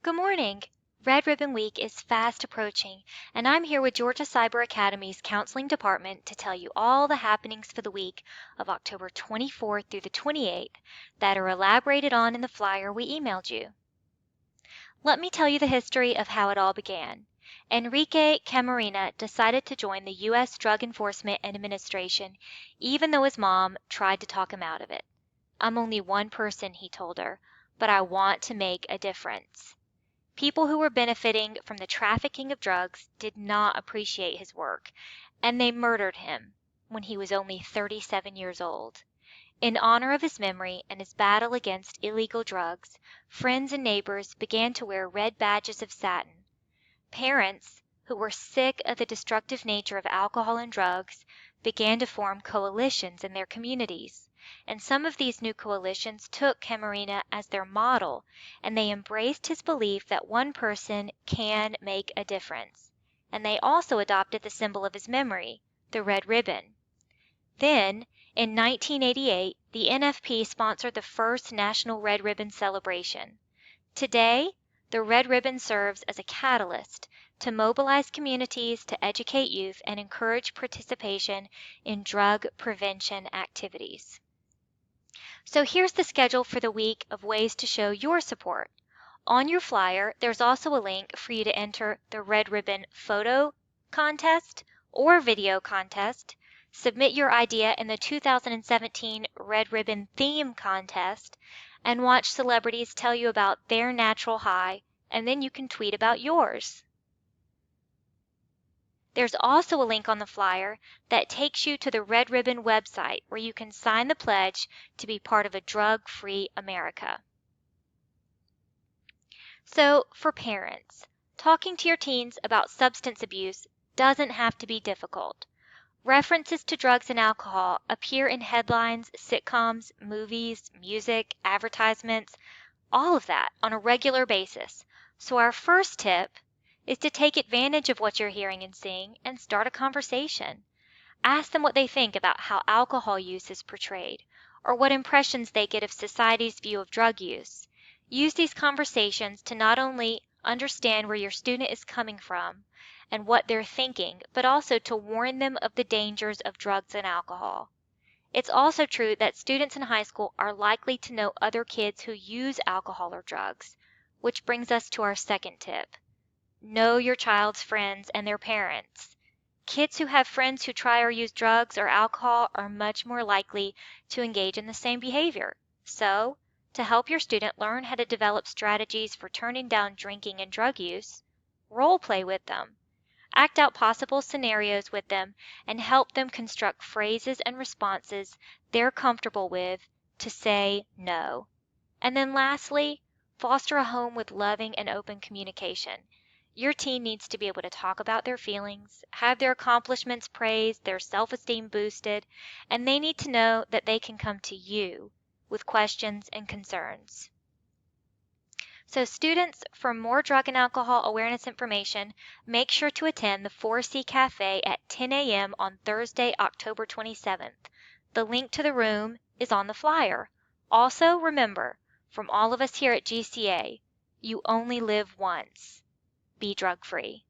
Good morning. Red Ribbon Week is fast approaching, and I'm here with Georgia Cyber Academy's counseling department to tell you all the happenings for the week of October 24th through the 28th that are elaborated on in the flyer we emailed you. Let me tell you the history of how it all began. Enrique Camarena decided to join the U.S. Drug Enforcement Administration even though his mom tried to talk him out of it. "I'm only one person," he told her, "but I want to make a difference." People who were benefiting from the trafficking of drugs did not appreciate his work, and they murdered him when he was only 37 years old. In honor of his memory and his battle against illegal drugs, friends and neighbors began to wear red badges of satin. Parents, who were sick of the destructive nature of alcohol and drugs, began to form coalitions in their communities. And some of these new coalitions took Camarena as their model, and they embraced his belief that one person can make a difference. And they also adopted the symbol of his memory, the red ribbon. Then, in 1988, the NFP sponsored the first National Red Ribbon celebration. Today, the red ribbon serves as a catalyst to mobilize communities, to educate youth, and encourage participation in drug prevention activities. So here's the schedule for the week of ways to show your support. On your flyer, there's also a link for you to enter the Red Ribbon Photo Contest or Video Contest, submit your idea in the 2017 Red Ribbon Theme Contest, and watch celebrities tell you about their natural high, and then you can tweet about yours. There's also a link on the flyer that takes you to the Red Ribbon website where you can sign the pledge to be part of a drug-free America. So, for parents, talking to your teens about substance abuse doesn't have to be difficult. References to drugs and alcohol appear in headlines, sitcoms, movies, music, advertisements, all of that on a regular basis. So our first tip is to take advantage of what you're hearing and seeing and start a conversation. Ask them what they think about how alcohol use is portrayed, or what impressions they get of society's view of drug use. Use these conversations to not only understand where your student is coming from and what they're thinking, but also to warn them of the dangers of drugs and alcohol. It's also true that students in high school are likely to know other kids who use alcohol or drugs, which brings us to our second tip. Know your child's friends and their parents. Kids who have friends who try or use drugs or alcohol are much more likely to engage in the same behavior. So, to help your student learn how to develop strategies for turning down drinking and drug use, role play with them. Act out possible scenarios with them and help them construct phrases and responses they're comfortable with to say no. And then lastly, foster a home with loving and open communication. Your teen needs to be able to talk about their feelings, have their accomplishments praised, their self-esteem boosted, and they need to know that they can come to you with questions and concerns. So students, for more drug and alcohol awareness information, make sure to attend the 4C Cafe at 10 a.m. on Thursday, October 27th. The link to the room is on the flyer. Also, remember, from all of us here at GCA, you only live once. Be drug-free.